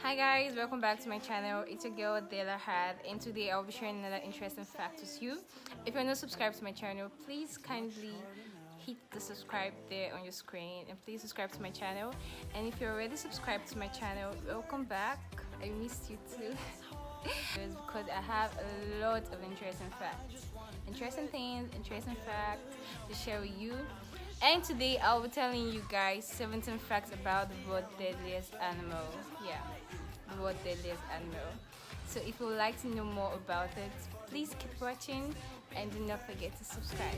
Hi guys, welcome back to my channel. It's your girl Dela Had, and today I'll be sharing another interesting fact with you. If you're not subscribed to my channel, please kindly hit the subscribe there on your screen and please subscribe to my channel. And if you're already subscribed to my channel, welcome back. I missed you too. Because I have a lot of interesting facts, interesting things, interesting facts to share with you. And today I'll be telling you guys 17 facts about the world's deadliest animal. Yeah, the world's deadliest animal. So if you would like to know more about it, please keep watching and do not forget to subscribe.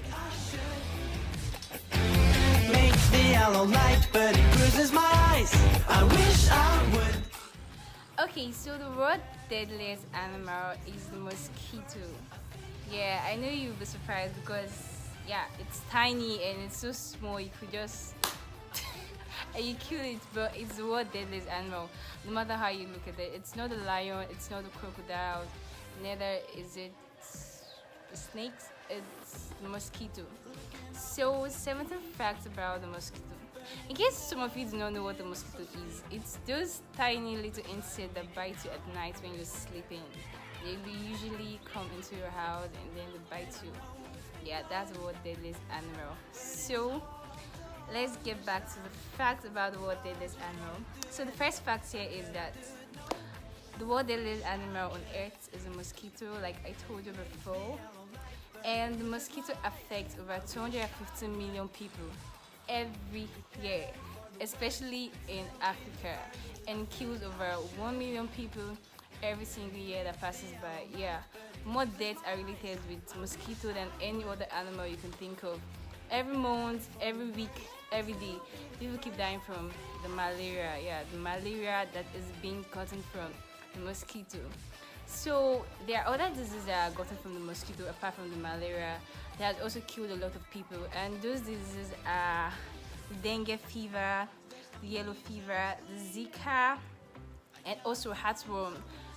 Makes the yellow light, but it bruises my eyes. I wish I would. Okay, so the world's deadliest animal is the mosquito. Yeah, I know you'll be surprised because yeah, it's tiny and it's so small you could just and you kill it, but it's the world's deadliest animal. No matter how you look at it, it's not a lion, it's not a crocodile, neither is it the snakes, it's the mosquito. So 17 facts about the mosquito. In case some of you do not know what the mosquito is, it's those tiny little insects that bite you at night when you're sleeping. They will usually come into your house and then they bite you. Yeah, that's the world's deadliest animal. So let's get back to the facts about the world's deadliest animal. So the first fact here is that the world's deadliest animal on earth is a mosquito, like I told you before. And the mosquito affects over 250 million people every year, especially in Africa, and kills over 1 million people every single year that passes by. Yeah, more deaths are related with mosquito than any other animal you can think of. Every month, every week, every day, people keep dying from the malaria. Yeah, the malaria that is being gotten from the mosquito. So there are other diseases that are gotten from the mosquito apart from the malaria that has also killed a lot of people, and those diseases are dengue fever, the yellow fever, the Zika, and also heartworm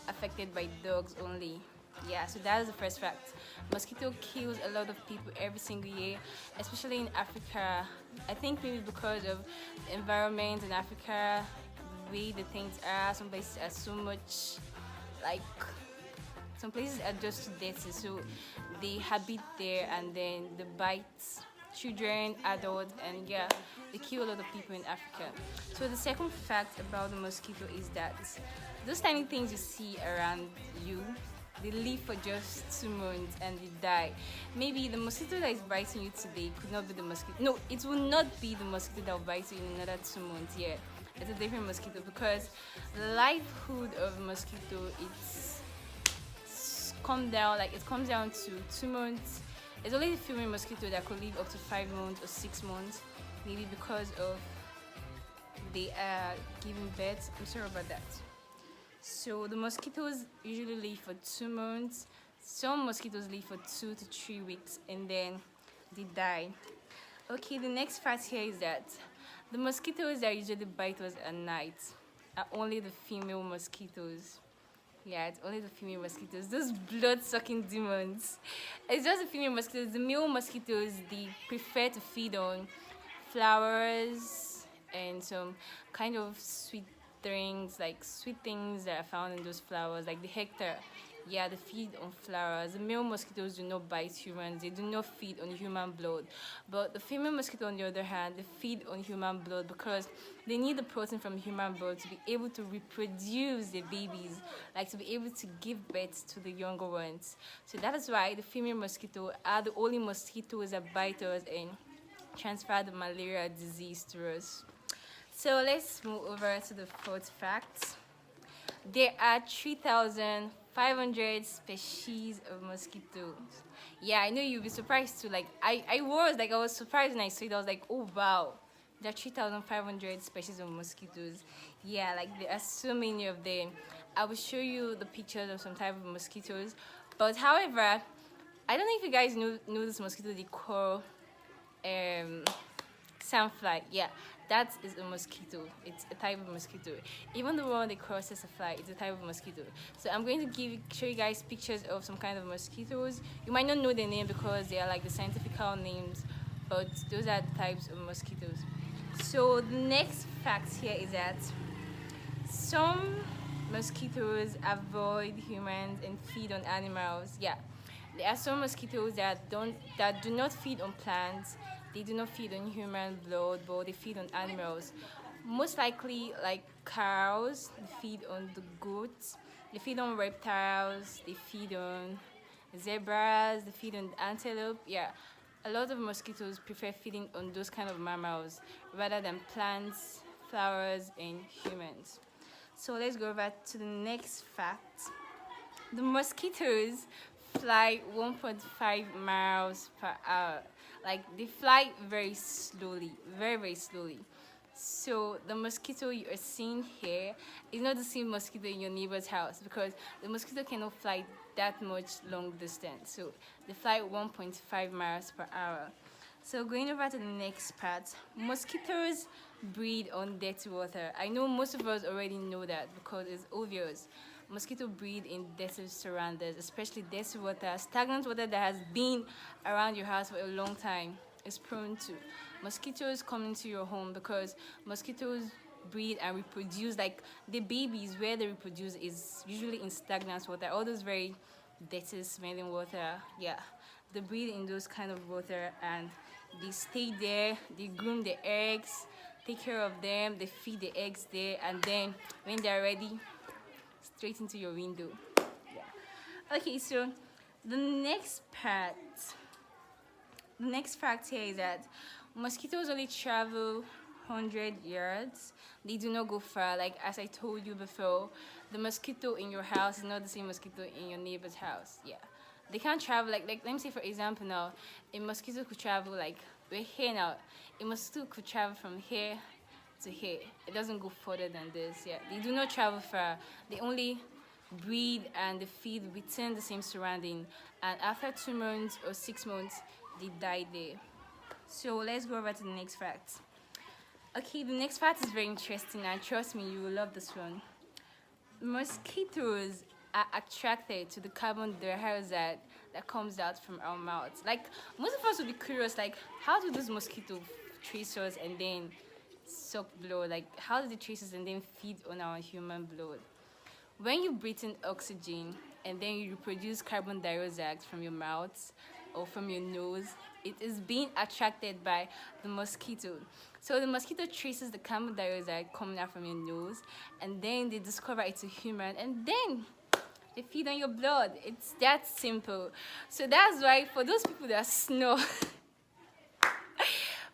affected by dogs only. Yeah, so that is the first fact. Mosquito kills a lot of people every single year, especially in Africa. I think maybe because of the environment in Africa, the way the things are, some places are so much like some places are just too dirty, so they habit there and then they bite children, adults, and yeah, they kill a lot of people in Africa. So the second fact about the mosquito is that those tiny things you see around you, they live for just 2 months and they die. Maybe the mosquito that is biting you today could not be the mosquito. No, it will not be the mosquito that will bite you in another 2 months. Yeah, it's a different mosquito because the livelihood of a mosquito it comes down to 2 months. It's only the female mosquito that could live up to 5 months or 6 months, maybe because of they are giving birth. I'm sorry about that. So the mosquitoes usually live for 2 months. Some mosquitoes live for 2 to 3 weeks and then they die. Okay, the next fact here is that the mosquitoes that usually bite us at night are only the female mosquitoes. Yeah, it's only the female mosquitoes. Those blood-sucking demons. It's just the female mosquitoes. The male mosquitoes, they prefer to feed on flowers and some kind of sweet things, like sweet things that are found in those flowers, like the nectar. Yeah, they feed on flowers. The male mosquitoes do not bite humans. They do not feed on human blood. But the female mosquito, on the other hand, they feed on human blood because they need the protein from human blood to be able to reproduce their babies, like to be able to give birth to the younger ones. So that is why the female mosquito are the only mosquitoes that bite us and transfer the malaria disease to us. So let's move over to the fourth fact. There are 3,500 species of mosquitoes. Yeah, I know you'll be surprised too. Like I was surprised when I saw it. I was like, oh wow, there are 3,500 species of mosquitoes. Yeah, like there are so many of them. I will show you the pictures of some type of mosquitoes. But however, I don't know if you guys know this mosquito they call sandfly. Yeah, that is a mosquito. It's a type of mosquito. Even the one they call fly, it's a type of mosquito. So I'm going to show you guys pictures of some kind of mosquitoes. You might not know their name because they are like the scientific names, but those are the types of mosquitoes. So the next fact here is that some mosquitoes avoid humans and feed on animals. Yeah, there are some mosquitoes that do not feed on plants. They do not feed on human blood, but they feed on animals. Most likely, like cows, they feed on the goats. They feed on reptiles. They feed on zebras. They feed on antelope. Yeah, a lot of mosquitoes prefer feeding on those kind of mammals rather than plants, flowers, and humans. So let's go over to the next fact. The mosquitoes fly 1.5 miles per hour. Like they fly very slowly, very, very slowly. So the mosquito you are seeing here is not the same mosquito in your neighbor's house because the mosquito cannot fly that much long distance. So they fly 1.5 miles per hour. So going over to the next part, mosquitoes breed on dirty water. I know most of us already know that because it's obvious. Mosquito breed in dirty surroundings, especially dirty water, stagnant water that has been around your house for a long time is prone to mosquitoes coming to your home because mosquitoes breed and reproduce. Like the babies, where they reproduce is usually in stagnant water, all those very dirty smelling water. Yeah, they breed in those kind of water and they stay there. They groom the eggs, take care of them, they feed the eggs there, and then when they're ready, straight into your window. Yeah. Okay, so the next part, the next fact here is that mosquitoes only travel 100 yards. They do not go far. Like as I told you before, the mosquito in your house is not the same mosquito in your neighbor's house. Yeah, they can't travel. Like let me say for example now, a mosquito could travel like we're here now. A mosquito could travel from here to here. It doesn't go further than this. Yeah, they do not travel far. They only breed and they feed within the same surrounding. And after 2 months or 6 months, they die there. So let's go over to the next fact. Okay, the next fact is very interesting and trust me, you will love this one. Mosquitoes are attracted to the carbon dioxide that comes out from our mouths. Like most of us would be curious, like how do those mosquitoes trace us and then suck blood? Like how do they trace us and then feed on our human blood? When you breathe in oxygen and then you produce carbon dioxide from your mouth or from your nose, it is being attracted by the mosquito. So the mosquito traces the carbon dioxide coming out from your nose, and then they discover it's a human, and then they feed on your blood. It's that simple. So that's why for those people that snore, for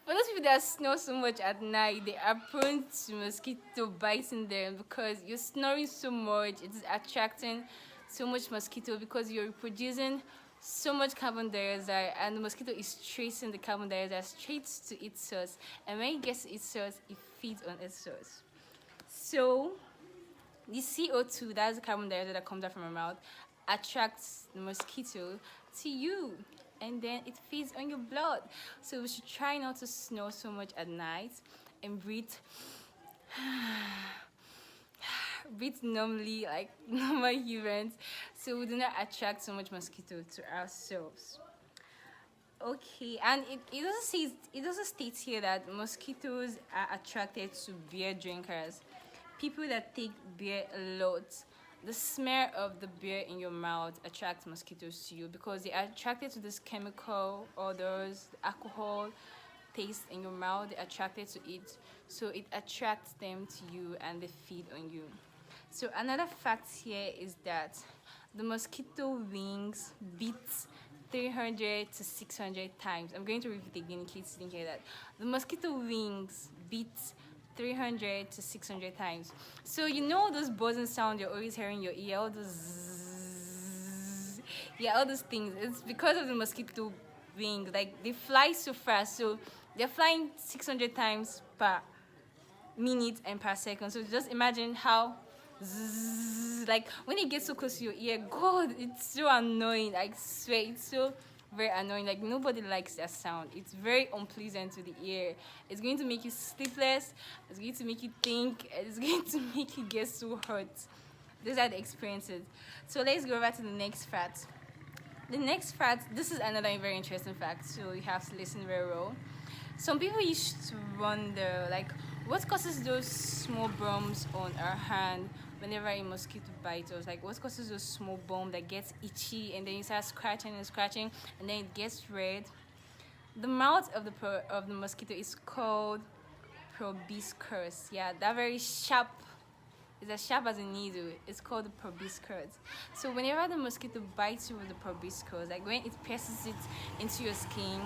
those people that snore so much at night, they are prone to mosquito biting them because you're snoring so much. It is attracting so much mosquito because you're producing so much carbon dioxide, and the mosquito is tracing the carbon dioxide straight to its source. And when it gets to its source, it feeds on its source. So the CO2, that's the carbon dioxide that comes out from our mouth, attracts the mosquito to you, and then it feeds on your blood. So we should try not to snore so much at night and breathe normally like normal humans, so we do not attract so much mosquito to ourselves. Okay, and it also states here that mosquitoes are attracted to beer drinkers, people that take beer a lot. The smell of the beer in your mouth attracts mosquitoes to you because they are attracted to this chemical odors, the alcohol taste in your mouth. They're attracted to it, so it attracts them to you and they feed on you. So another fact here is that the mosquito wings beat 300 to 600 times. I'm going to repeat again in case you didn't hear that. The mosquito wings beat 300 to 600 times. So you know those buzzing sound you're always hearing in your ear, all those zzz, yeah, all those things. It's because of the mosquito wings. Like they fly so fast, so they're flying 600 times per minute and per second. So just imagine how zzz, like when it gets so close to your ear, God, it's so annoying. I swear, it's so very annoying. Like nobody likes that sound. It's very unpleasant to the ear. It's going to make you sleepless. It's going to make you think. It's going to make you get so hurt. Those are the experiences. So let's go over to the next fact. The next fact, this is another very interesting fact, so you have to listen very well. Some people used to wonder, like, what causes those small bumps on our hand whenever a mosquito bites us. Like what causes a small bump that gets itchy, and then you start scratching and scratching, and then it gets red. The mouth of the mosquito is called proboscis. Yeah, that very sharp. It's as sharp as a needle. It's called the proboscis. So whenever the mosquito bites you with the proboscis, like when it pierces it into your skin,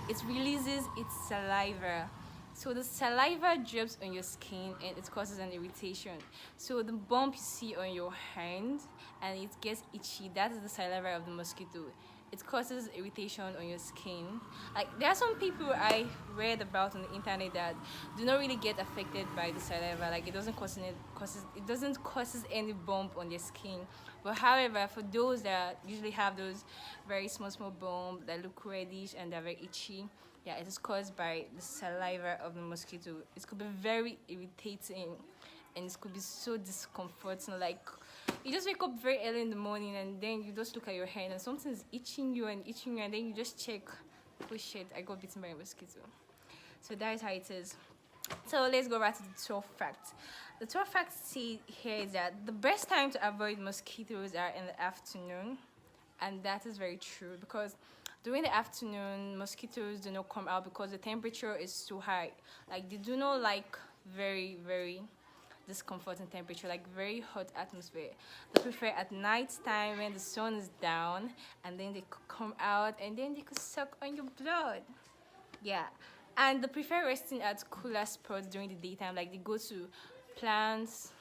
it releases its saliva. So the saliva drips on your skin and it causes an irritation. So the bump you see on your hand and it gets itchy, that is the saliva of the mosquito. It causes irritation on your skin. Like there are some people I read about on the internet that do not really get affected by the saliva. Like it doesn't causes any bump on their skin. But however, for those that usually have those very small bumps that look reddish and they're very itchy, yeah, it is caused by the saliva of the mosquito. It could be very irritating and it could be so discomforting. Like you just wake up very early in the morning and then you just look at your hand and something's itching you and then you just check, oh shit, I got bitten by a mosquito. So that is how it is. So let's go back to the 12 facts. The 12 facts say here is that the best time to avoid mosquitoes are in the afternoon, and that is very true because during the afternoon mosquitoes do not come out because the temperature is too high. Like they do not like very discomforting temperature, like very hot atmosphere. They prefer at night time when the sun is down, and then they could come out and then they could suck on your blood. Yeah, and they prefer resting at cooler spots during the daytime. Like they go to plants,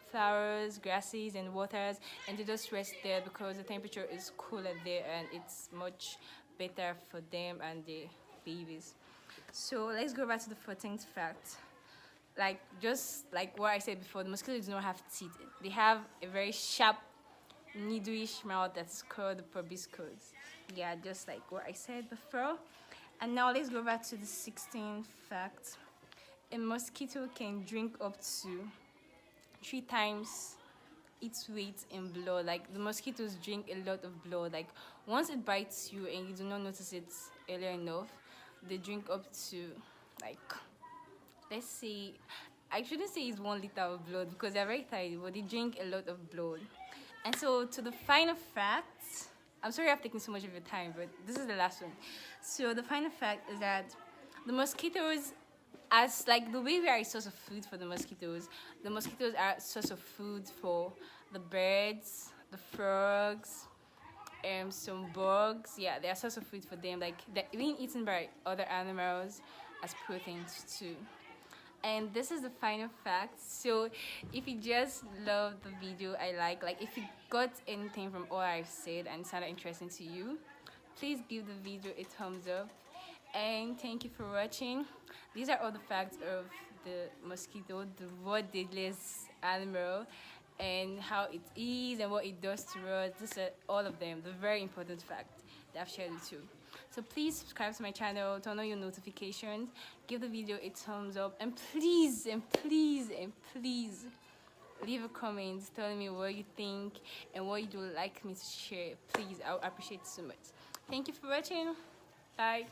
flowers, grasses, and waters, and they just rest there because the temperature is cooler there and it's much better for them and their babies. So let's go back to the 14th fact. Like just like what I said before, the mosquitoes do not have teeth. They have a very sharp, needleish mouth that's called the proboscis. Yeah, just like what I said before. And now let's go back to the 16th fact. A mosquito can drink up to 3 times its weight in blood. Like the mosquitoes drink a lot of blood. Like once it bites you and you do not notice it earlier enough, they drink up to like, let's say, I shouldn't say it's 1 liter of blood because they're very tiny, but they drink a lot of blood. And so to the final fact, I'm sorry I've taken so much of your time, but this is the last one. So the final fact is that the mosquitoes, as like the way we are a source of food for the mosquitoes are a source of food for the birds, the frogs, some bugs. Yeah, they are a source of food for them. Like they're being eaten by other animals as proteins too. And this is the final fact. So if you just love the video like if you got anything from all I've said and it sounded interesting to you, please give the video a thumbs up. And thank you for watching. These are all the facts of the mosquito, the world's deadliest animal, and how it is and what it does to us. These are all of them, the very important fact that I've shared with you. So please subscribe to my channel, turn on your notifications, give the video a thumbs up, and please leave a comment telling me what you think and what you would like me to share. Please, I would appreciate it so much. Thank you for watching. Bye.